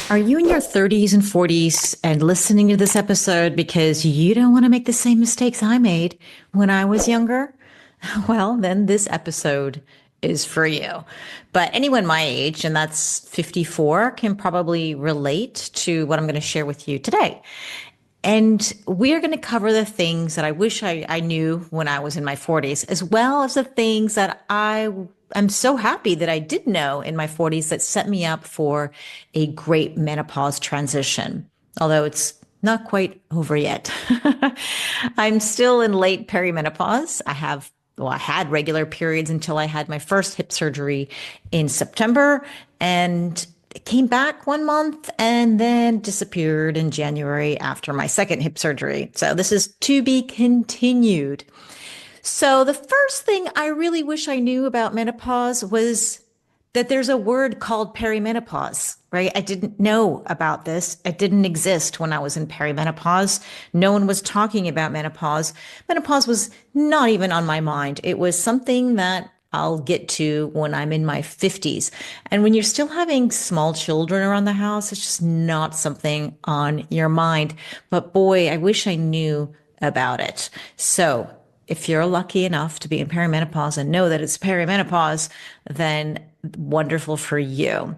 Are you in your 30s and 40s and listening to this episode because you don't want to make the same mistakes I made when I was younger? Well, then this episode is for you. But anyone my age, and that's 54, can probably relate to what I'm going to share with you today. And we're going to cover the things that I wish I knew when I was in my 40s, as well as the things that I'm so happy that I did know in my 40s that set me up for a great menopause transition, although it's not quite over yet. I'm still in late perimenopause. I had regular periods until I had my first hip surgery in September, and it came back 1 month and then disappeared in January after my second hip surgery. So this is to be continued. So the first thing I really wish I knew about menopause was that there's a word called perimenopause, right? I didn't know about this. It didn't exist when I was in perimenopause. No one was talking about menopause. Menopause was not even on my mind. It was something that I'll get to when I'm in my 50s. And when you're still having small children around the house, it's just not something on your mind. But boy, I wish I knew about it. So if you're lucky enough to be in perimenopause and know that it's perimenopause, then wonderful for you.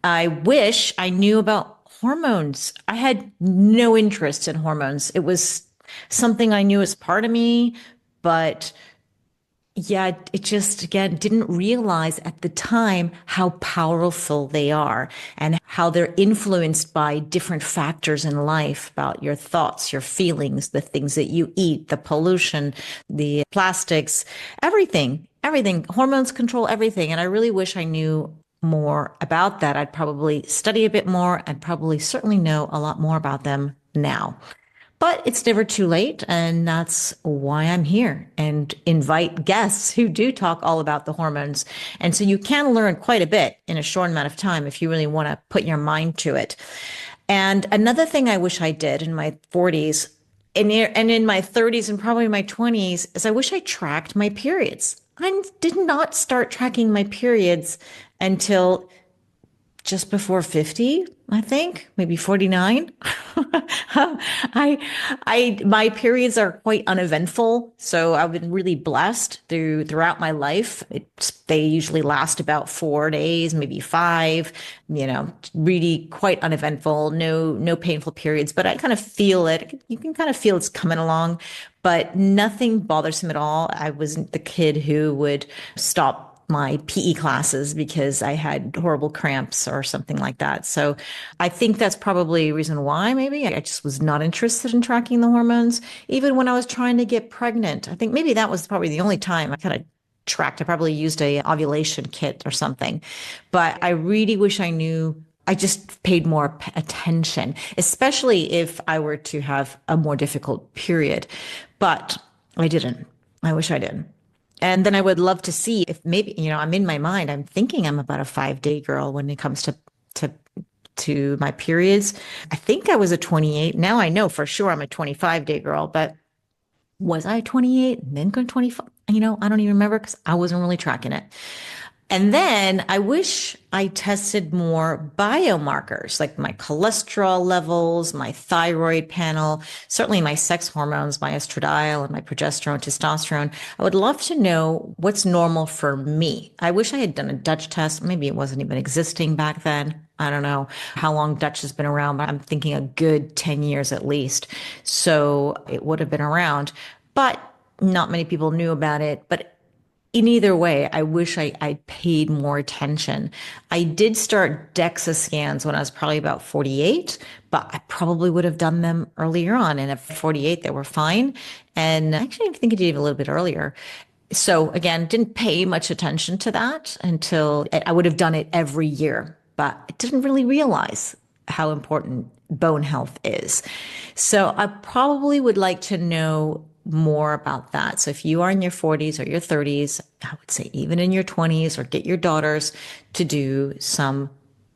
I wish I knew about hormones. I had no interest in hormones. It was something I knew as part of me, but yeah, it just, again, didn't realize at the time how powerful they are and how they're influenced by different factors in life about your thoughts, your feelings, the things that you eat, the pollution, the plastics, everything, everything. Hormones control everything. And I really wish I knew more about that. I'd probably study a bit more and probably certainly know a lot more about them now. But it's never too late. And that's why I'm here and invite guests who do talk all about the hormones. And so you can learn quite a bit in a short amount of time if you really want to put your mind to it. And another thing I wish I did in my 40s and in my 30s and probably my 20s is I wish I tracked my periods. I did not start tracking my periods until just before 50, I think, maybe 49. My periods are quite uneventful. So I've been really blessed throughout my life. They usually last about 4 days, maybe five, really quite uneventful, no painful periods, but I kind of feel it. You can kind of feel it's coming along, but nothing bothersome at all. I wasn't the kid who would stop my PE classes because I had horrible cramps or something like that. So I think that's probably a reason why maybe I just was not interested in tracking the hormones. Even when I was trying to get pregnant, I think maybe that was probably the only time I kind of tracked. I probably used a ovulation kit or something, but I really wish I knew. I just paid more attention, especially if I were to have a more difficult period, but I didn't. I wish I did. And then I would love to see if maybe, I'm in my mind, I'm thinking I'm about a 5 day girl when it comes to to my periods. I think I was a 28. Now I know for sure I'm a 25-day girl, but was I 28 and then go 25? I don't even remember because I wasn't really tracking it. And then I wish I tested more biomarkers like my cholesterol levels, my thyroid panel, certainly my sex hormones, my estradiol and my progesterone, testosterone. I would love to know what's normal for me. I wish I had done a Dutch test. Maybe it wasn't even existing back then. I don't know how long Dutch has been around, but I'm thinking a good 10 years at least. So it would have been around, but not many people knew about it. But in either way, I wish I paid more attention. I did start DEXA scans when I was probably about 48, but I probably would have done them earlier on. And at 48, they were fine. And actually, I think I did even a little bit earlier. So again, didn't pay much attention to that until I would have done it every year, but I didn't really realize how important bone health is. So I probably would like to know more about that. So if you are in your 40s or your 30s, I would say even in your 20s, or get your daughters to do some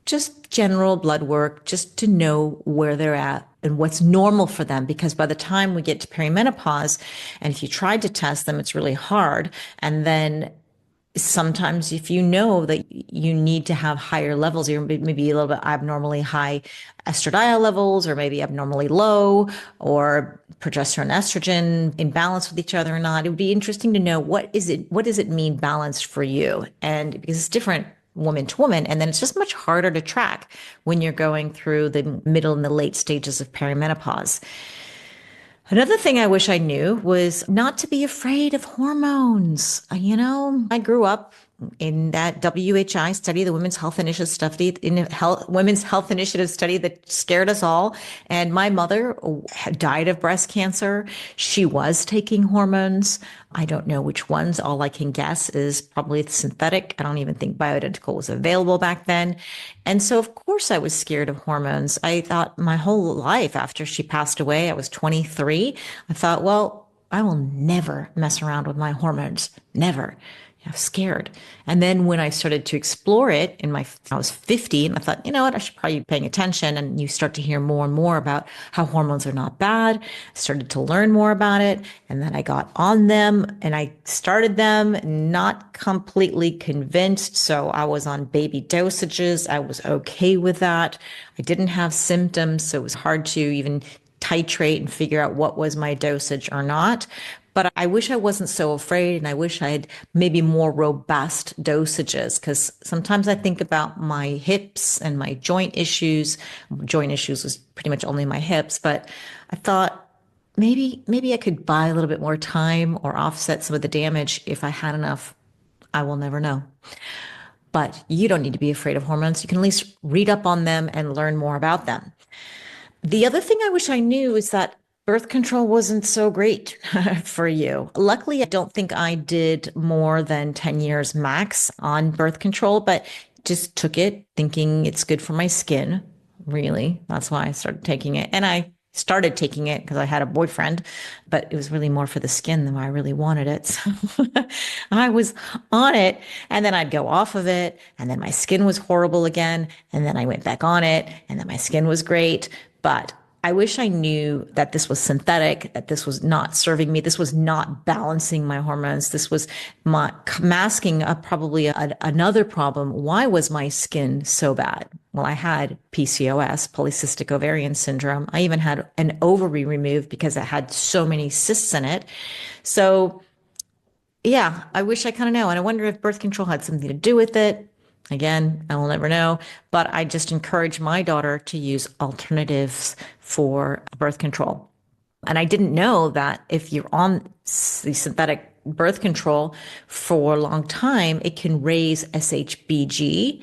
just general blood work just to know where they're at and what's normal for them. Because by the time we get to perimenopause, and if you tried to test them, it's really hard. And then sometimes if you know that you need to have higher levels, you're maybe a little bit abnormally high estradiol levels, or maybe abnormally low, or progesterone estrogen in balance with each other or not, it would be interesting to know what does it mean balanced for you? And because it's different woman to woman, and then it's just much harder to track when you're going through the middle and the late stages of perimenopause. Another thing I wish I knew was not to be afraid of hormones. I grew up in that WHI study, the Women's Health Initiative study, Women's Health Initiative study that scared us all. And my mother had died of breast cancer. She was taking hormones. I don't know which ones. All I can guess is probably synthetic. I don't even think bioidentical was available back then. And so, of course, I was scared of hormones. I thought my whole life after she passed away, I was 23. I thought, well, I will never mess around with my hormones. Never. I was scared. And then when I started to explore it I was 50, and I thought, you know what, I should probably be paying attention. And you start to hear more and more about how hormones are not bad. I started to learn more about it. And then I got on them and I started them, not completely convinced. So I was on baby dosages. I was okay with that. I didn't have symptoms. So it was hard to even titrate and figure out what was my dosage or not. But I wish I wasn't so afraid, and I wish I had maybe more robust dosages, because sometimes I think about my hips and my joint issues. Joint issues was pretty much only my hips, but I thought maybe I could buy a little bit more time or offset some of the damage if I had enough. I will never know. But you don't need to be afraid of hormones. You can at least read up on them and learn more about them. The other thing I wish I knew is that birth control wasn't so great for you. Luckily, I don't think I did more than 10 years max on birth control, but just took it thinking it's good for my skin. Really. That's why I started taking it. And I started taking it because I had a boyfriend, but it was really more for the skin than I really wanted it. So I was on it, and then I'd go off of it, and then my skin was horrible again. And then I went back on it, and then my skin was great. But I wish I knew that this was synthetic, that this was not serving me. This was not balancing my hormones. This was masking another problem. Why was my skin so bad? Well, I had PCOS, polycystic ovarian syndrome. I even had an ovary removed because it had so many cysts in it. So yeah, I wish I kind of know. And I wonder if birth control had something to do with it. Again, I will never know, but I just encourage my daughter to use alternatives for birth control. And I didn't know that if you're on the synthetic birth control for a long time, it can raise SHBG,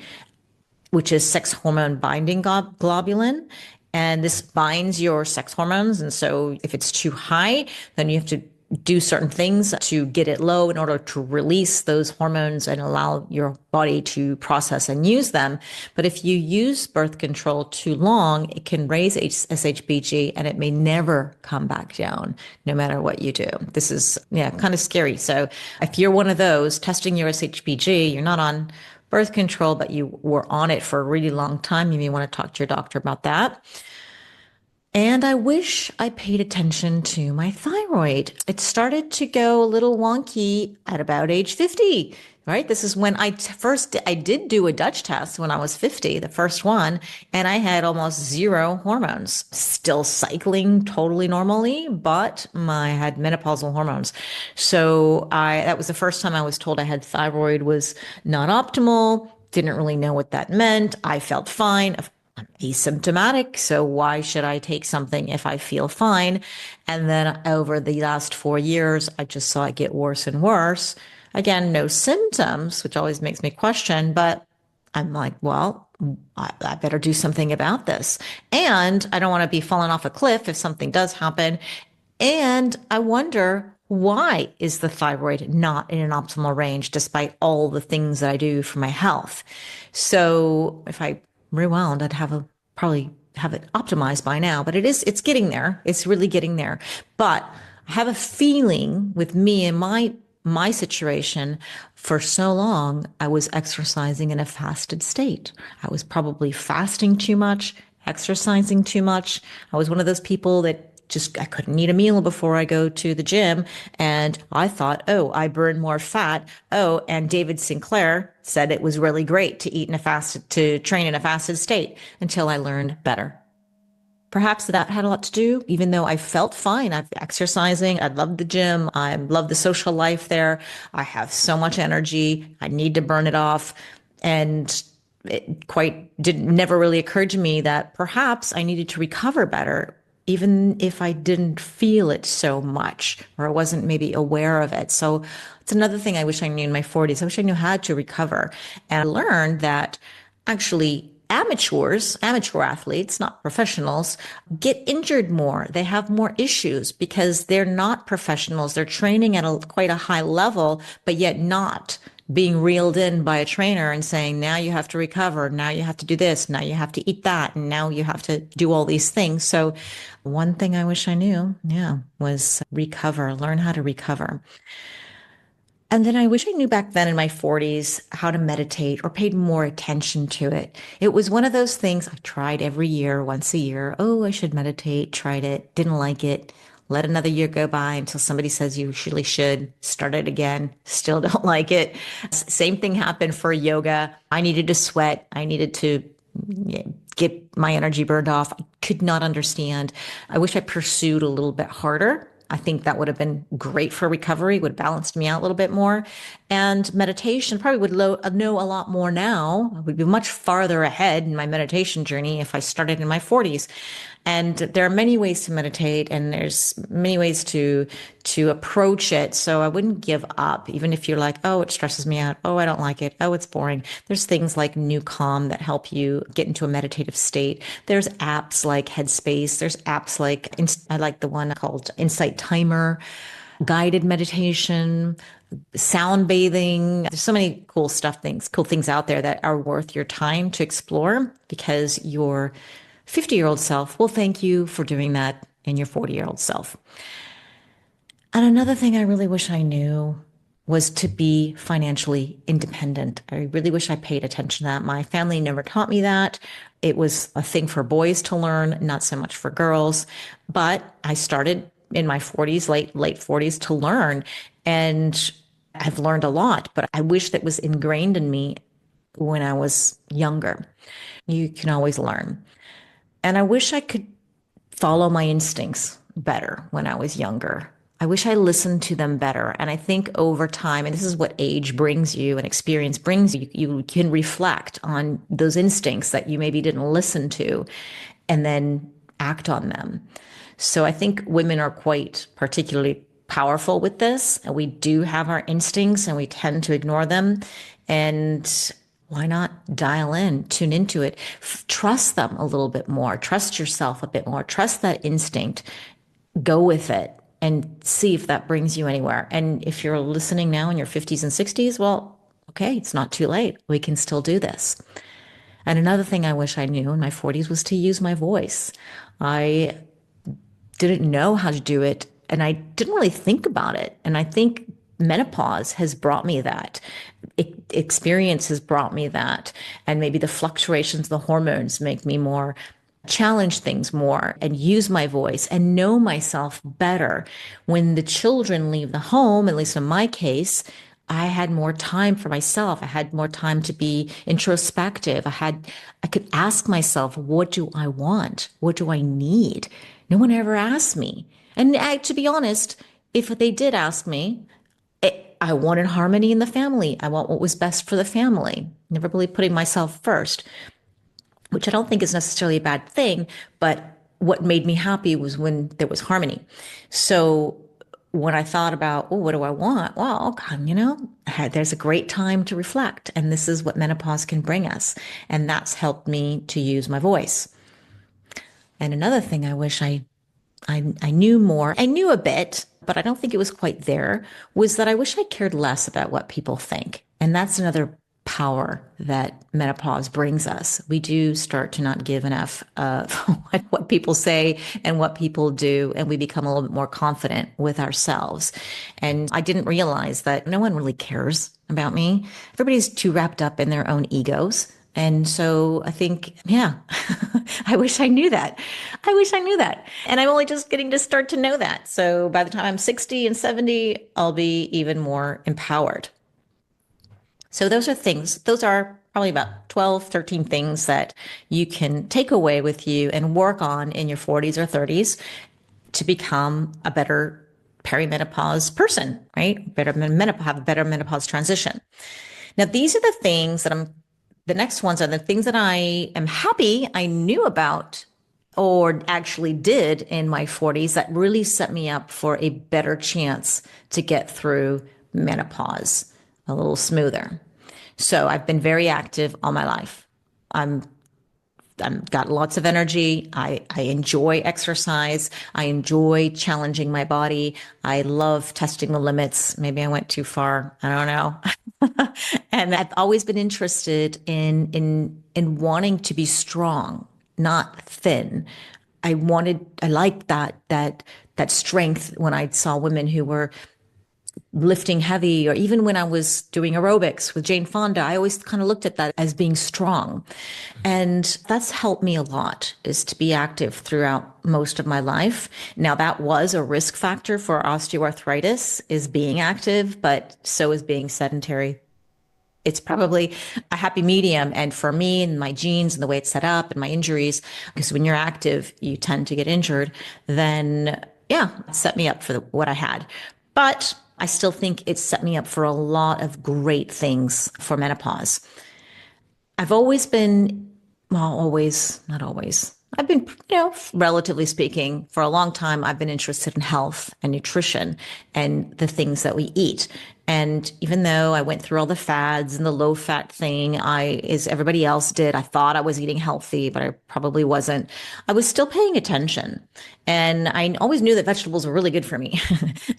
which is sex hormone binding globulin. And this binds your sex hormones. And so if it's too high, then you have to do certain things to get it low in order to release those hormones and allow your body to process and use them. But if you use birth control too long, it can raise SHBG, and it may never come back down no matter what you do. This is, kind of scary. So if you're one of those testing your SHBG, you're not on birth control, but you were on it for a really long time, you may want to talk to your doctor about that. And I wish I paid attention to my thyroid. It started to go a little wonky at about age 50, right? This is when I did do a Dutch test when I was 50, the first one, and I had almost zero hormones. Still cycling totally normally, but I had menopausal hormones. So that was the first time I was told I had thyroid was not optimal. Didn't really know what that meant. I felt fine. I'm asymptomatic, so why should I take something if I feel fine? And then over the last 4 years, I just saw it get worse and worse. Again, no symptoms, which always makes me question, but I'm like, well, I better do something about this. And I don't want to be falling off a cliff if something does happen. And I wonder, why is the thyroid not in an optimal range despite all the things that I do for my health? So if I rewound, I'd probably have it optimized by now, but it's getting there. It's really getting there. But I have a feeling with me and my situation, for so long, I was exercising in a fasted state. I was probably fasting too much, exercising too much. I was one of those people that I couldn't eat a meal before I go to the gym. And I thought, oh, I burn more fat. Oh, and David Sinclair said it was really great to to train in a fasted state until I learned better. Perhaps that had a lot to do, even though I felt fine. I'm exercising. I love the gym. I love the social life there. I have so much energy. I need to burn it off. And it never really occurred to me that perhaps I needed to recover better, even if I didn't feel it so much or I wasn't maybe aware of it. So it's another thing I wish I knew in my 40s. I wish I knew how to recover. And I learned that actually amateur athletes, not professionals, get injured more. They have more issues because they're not professionals. They're training at quite a high level, but yet not being reeled in by a trainer and saying, now you have to recover. Now you have to do this. Now you have to eat that. And now you have to do all these things. So one thing I wish I knew, yeah, was learn how to recover. And then I wish I knew back then in my 40s how to meditate or paid more attention to it. It was one of those things I tried every year, once a year. Oh, I should meditate. Tried it, didn't like it. Let another year go by until somebody says you really should. Start it again. Still don't like it. Same thing happened for yoga. I needed to sweat. I needed to get my energy burned off. I could not understand. I wish I pursued a little bit harder. I think that would have been great for recovery, would have balanced me out a little bit more. And meditation probably would know a lot more now. I would be much farther ahead in my meditation journey if I started in my 40s. And there are many ways to meditate, and there's many ways to approach it. So I wouldn't give up, even if you're like, oh, it stresses me out. Oh, I don't like it. Oh, it's boring. There's things like New Calm that help you get into a meditative state. There's apps like Headspace. There's apps like, I like the one called Insight Timer, guided meditation, sound bathing. There's so many cool things out there that are worth your time to explore, because your 50-year-old self will thank you for doing that in your 40-year-old self. And another thing I really wish I knew was to be financially independent. I really wish I paid attention to that. My family never taught me that. It was a thing for boys to learn, not so much for girls. But I started in my 40s, late 40s, to learn. And I've learned a lot, but I wish that was ingrained in me when I was younger. You can always learn. And I wish I could follow my instincts better when I was younger. I wish I listened to them better. And I think over time, and this is what age brings you and experience brings you, you can reflect on those instincts that you maybe didn't listen to and then act on them. So I think women are quite particularly powerful with this. And we do have our instincts and we tend to ignore them. And why not dial in, tune into it, trust them a little bit more, trust yourself a bit more, trust that instinct, go with it and see if that brings you anywhere. And if you're listening now in your 50s and 60s, well, okay, it's not too late. We can still do this. And another thing I wish I knew in my 40s was to use my voice. I didn't know how to do it, and I didn't really think about it. And I think menopause has brought me that. Experience has brought me that. And maybe the fluctuations, the hormones make me more challenge things more and use my voice and know myself better. When the children leave the home, at least in my case, I had more time for myself. I had more time to be introspective. I could ask myself, what do I want? What do I need? No one ever asked me. And to be honest, if they did ask me, I wanted harmony in the family. I want what was best for the family. Never really putting myself first, which I don't think is necessarily a bad thing, but what made me happy was when there was harmony. So when I thought about, oh, what do I want? Well, there's a great time to reflect. And this is what menopause can bring us. And that's helped me to use my voice. And another thing I wish I knew more. I knew a bit, but I don't think it was quite there, was that I wish I cared less about what people think. And that's another power that menopause brings us. We do start to not give enough of what people say and what people do, and we become a little bit more confident with ourselves. And I didn't realize that no one really cares about me. Everybody's too wrapped up in their own egos. And so I think, I I wish I knew that. I wish I knew that. And I'm only just getting to start to know that. So by the time I'm 60 and 70, I'll be even more empowered. So those are probably about 12, 13 things that you can take away with you and work on in your 40s or 30s to become a better perimenopause person, right? Have a better menopause transition. Now, these are the things that the next ones are the things that I am happy I knew about or actually did in my 40s that really set me up for a better chance to get through menopause a little smoother. So I've been very active all my life. I'm I've got lots of energy. I enjoy exercise. I enjoy challenging my body. I love testing the limits. Maybe I went too far. I don't know. And I've always been interested in wanting to be strong, not thin. I liked that strength when I saw women who were lifting heavy, or even when I was doing aerobics with Jane Fonda, I always kind of looked at that as being strong. And that's helped me a lot, is to be active throughout most of my life. Now, that was a risk factor for osteoarthritis, is being active, but so is being sedentary. It's probably a happy medium. And for me and my genes and the way it's set up and my injuries, because when you're active, you tend to get injured, then yeah, it set me up for what I had. But I still think it set me up for a lot of great things for menopause. I've always been, well, always, not always. I've been, relatively speaking, for a long time, I've been interested in health and nutrition and the things that we eat. And even though I went through all the fads and the low fat thing, as everybody else did, I thought I was eating healthy, but I probably wasn't. I was still paying attention. And I always knew that vegetables were really good for me.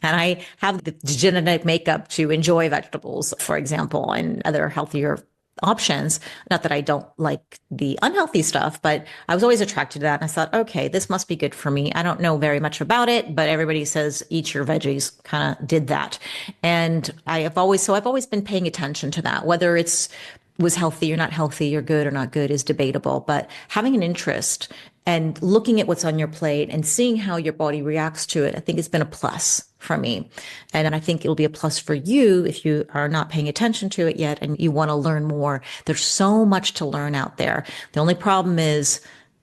And I have the genetic makeup to enjoy vegetables, for example, and other healthier options. Not that I don't like the unhealthy stuff, but I was always attracted to that. And I thought, okay, this must be good for me. I don't know very much about it, but everybody says eat your veggies, kind of did that. And I've always been paying attention to that, whether it's was healthy or not healthy or good or not good is debatable, but having an interest and looking at what's on your plate and seeing how your body reacts to it, I think it's been a plus for me. And I think it'll be a plus for you if you are not paying attention to it yet and you want to learn more. There's so much to learn out there. The only problem is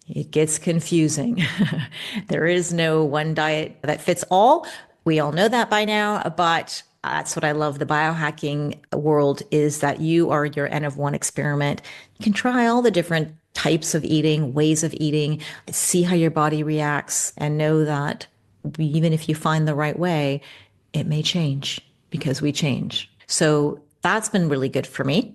it gets confusing. There is no one diet that fits all. We all know that by now, but that's what I love. The biohacking world is that you are your N of one experiment. You can try all the different types of eating, ways of eating, see how your body reacts, and know that even if you find the right way, it may change because we change. So that's been really good for me.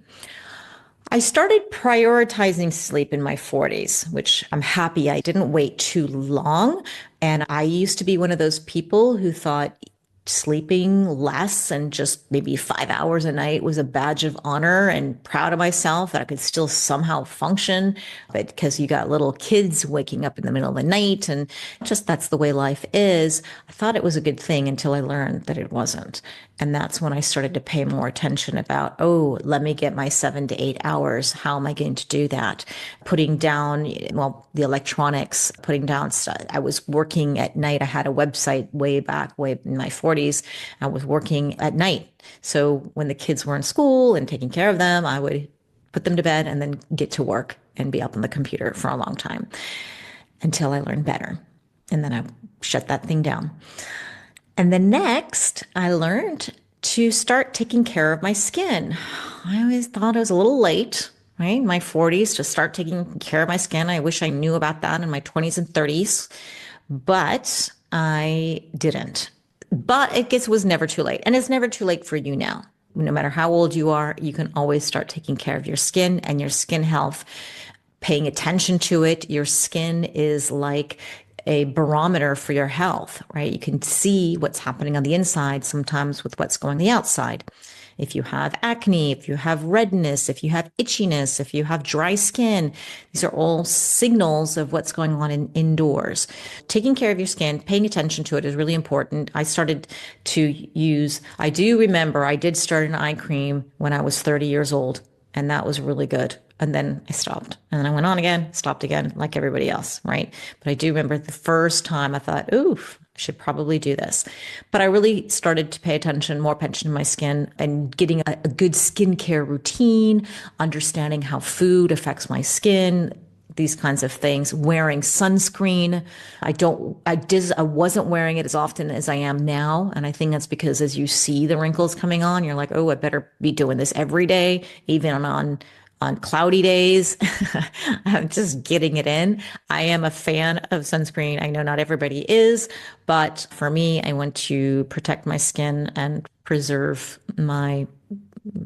I started prioritizing sleep in my 40s, which I'm happy I didn't wait too long. And I used to be one of those people who thought sleeping less and just maybe 5 hours a night was a badge of honor, and proud of myself that I could still somehow function. But because you got little kids waking up in the middle of the night and just that's the way life is, I thought it was a good thing until I learned that it wasn't. And that's when I started to pay more attention about, oh, let me get my 7 to 8 hours. How am I going to do that? Putting down, well, the electronics, putting down stuff. I was working at night. I had a website way in my 40s. I was working at night. So when the kids were in school and taking care of them, I would put them to bed and then get to work and be up on the computer for a long time until I learned better. And then I shut that thing down. And then next, I learned to start taking care of my skin. I always thought I was a little late, right? In my 40s to start taking care of my skin. I wish I knew about that in my 20s and 30s, but I didn't. But was never too late. And it's never too late for you now. No matter how old you are, you can always start taking care of your skin and your skin health, paying attention to it. Your skin is like a barometer for your health, right? You can see what's happening on the inside sometimes with what's going on the outside. If you have acne, if you have redness, if you have itchiness, if you have dry skin, these are all signals of what's going on indoors. Taking care of your skin, paying attention to it is really important. I did start an eye cream when I was 30 years old. And that was really good. and then I stopped. And then I went on again, stopped again, like everybody else, right? But I do remember the first time I thought, oof, I should probably do this. But I really started to pay attention, more attention to my skin and getting a good skincare routine, understanding how food affects my skin, these kinds of things, wearing sunscreen. I wasn't wearing it as often as I am now. And I think that's because as you see the wrinkles coming on, you're like, oh, I better be doing this every day, even on cloudy days. I'm just getting it in. I am a fan of sunscreen. I know not everybody is, but for me, I want to protect my skin and preserve my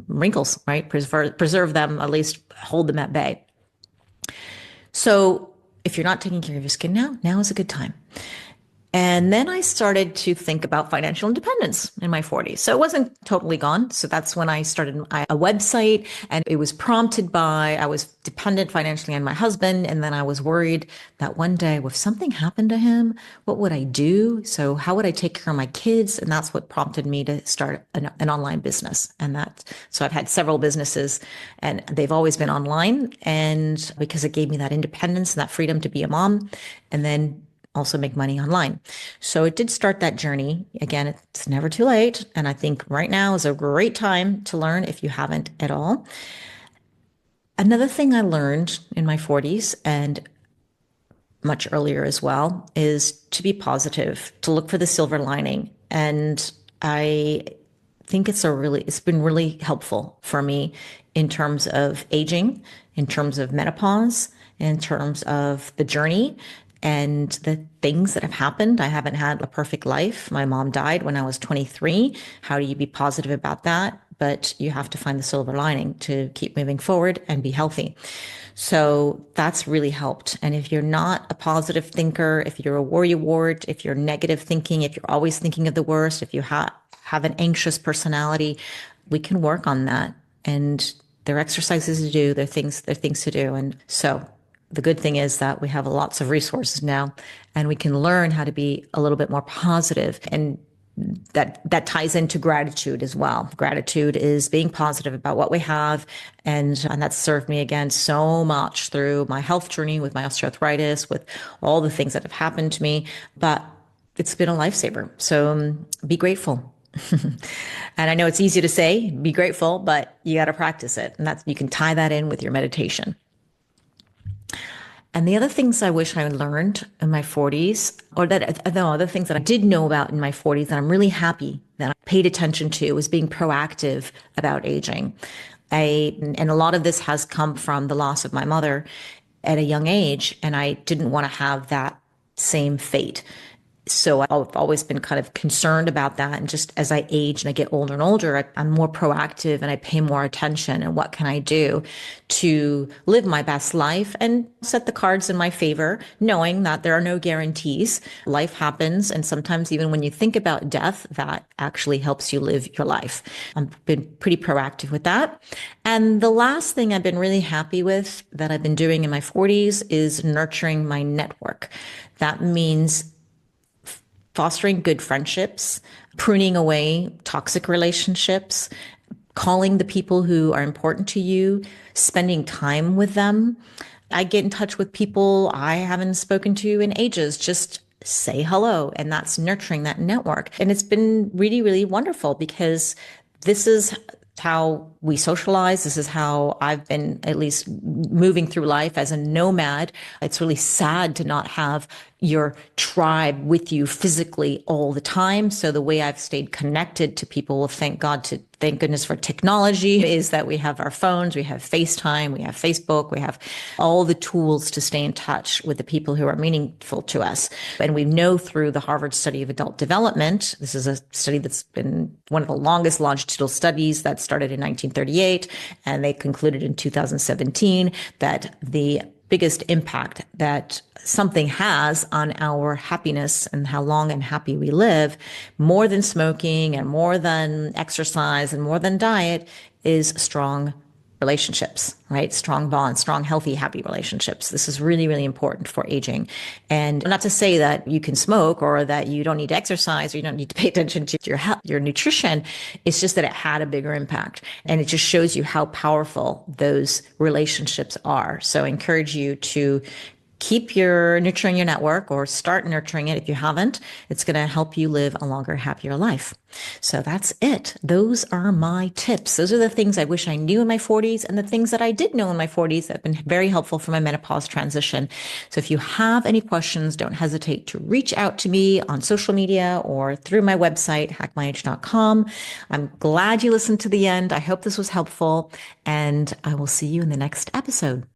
wrinkles, right? Preserve them, at least hold them at bay. So if you're not taking care of your skin now is a good time. And then I started to think about financial independence in my 40s. So it wasn't totally gone. So that's when I started a website, and it was prompted by I was dependent financially on my husband. And then I was worried that one day, if something happened to him, what would I do? So how would I take care of my kids? And that's what prompted me to start an online business. So I've had several businesses, and they've always been online. And because it gave me that independence and that freedom to be a mom, and then also make money online. So it did start that journey. Again, it's never too late. And I think right now is a great time to learn if you haven't at all. Another thing I learned in my 40s and much earlier as well is to be positive, to look for the silver lining. And I think it's been really helpful for me in terms of aging, in terms of menopause, in terms of the journey and the things that have happened. I haven't had a perfect life. My mom died when I was 23. How do you be positive about that? But you have to find the silver lining to keep moving forward and be healthy. So that's really helped. And if you're not a positive thinker, if you're a worrywart, if you're negative thinking, if you're always thinking of the worst, if you have an anxious personality, we can work on that. And there are exercises to do, there are things to do. And so the good thing is that we have lots of resources now, and we can learn how to be a little bit more positive. And that ties into gratitude as well. Gratitude is being positive about what we have. And that's served me again so much through my health journey with my osteoarthritis, with all the things that have happened to me. But it's been a lifesaver. So be grateful. And I know it's easy to say, be grateful, but you got to practice it. And you can tie that in with your meditation. And the other things I wish I learned in my 40s, or other things that I did know about in my 40s that I'm really happy that I paid attention to, was being proactive about aging. And a lot of this has come from the loss of my mother at a young age, and I didn't want to have that same fate. So I've always been kind of concerned about that. And just as I age and I get older and older, I'm more proactive and I pay more attention. And what can I do to live my best life and set the cards in my favor, knowing that there are no guarantees. Life happens. And sometimes even when you think about death, that actually helps you live your life. I've been pretty proactive with that. And the last thing I've been really happy with that I've been doing in my 40s is nurturing my network. That means fostering good friendships, pruning away toxic relationships, calling the people who are important to you, spending time with them. I get in touch with people I haven't spoken to in ages, just say hello. And that's nurturing that network. And it's been really, really wonderful because this is how we socialize. This is how I've been at least moving through life as a nomad. It's really sad to not have your tribe with you physically all the time. So the way I've stayed connected to people, thank goodness for technology, is that we have our phones, we have FaceTime, we have Facebook, we have all the tools to stay in touch with the people who are meaningful to us. And we know through the Harvard study of adult development, this is a study that's been one of the longest longitudinal studies that started in 1938, and they concluded in 2017 that the biggest impact that something has on our happiness and how long and happy we live, more than smoking and more than exercise and more than diet, is strong relationships, right? Strong bonds, strong, healthy, happy relationships. This is really, really important for aging. And not to say that you can smoke or that you don't need to exercise or you don't need to pay attention to your health, your nutrition. It's just that it had a bigger impact. And it just shows you how powerful those relationships are. So I encourage you to keep nurturing your network or start nurturing it if you haven't. It's going to help you live a longer, happier life. So that's it. Those are my tips. Those are the things I wish I knew in my 40s and the things that I did know in my 40s that have been very helpful for my menopause transition. So if you have any questions, don't hesitate to reach out to me on social media or through my website, hackmyage.com. I'm glad you listened to the end. I hope this was helpful, and I will see you in the next episode.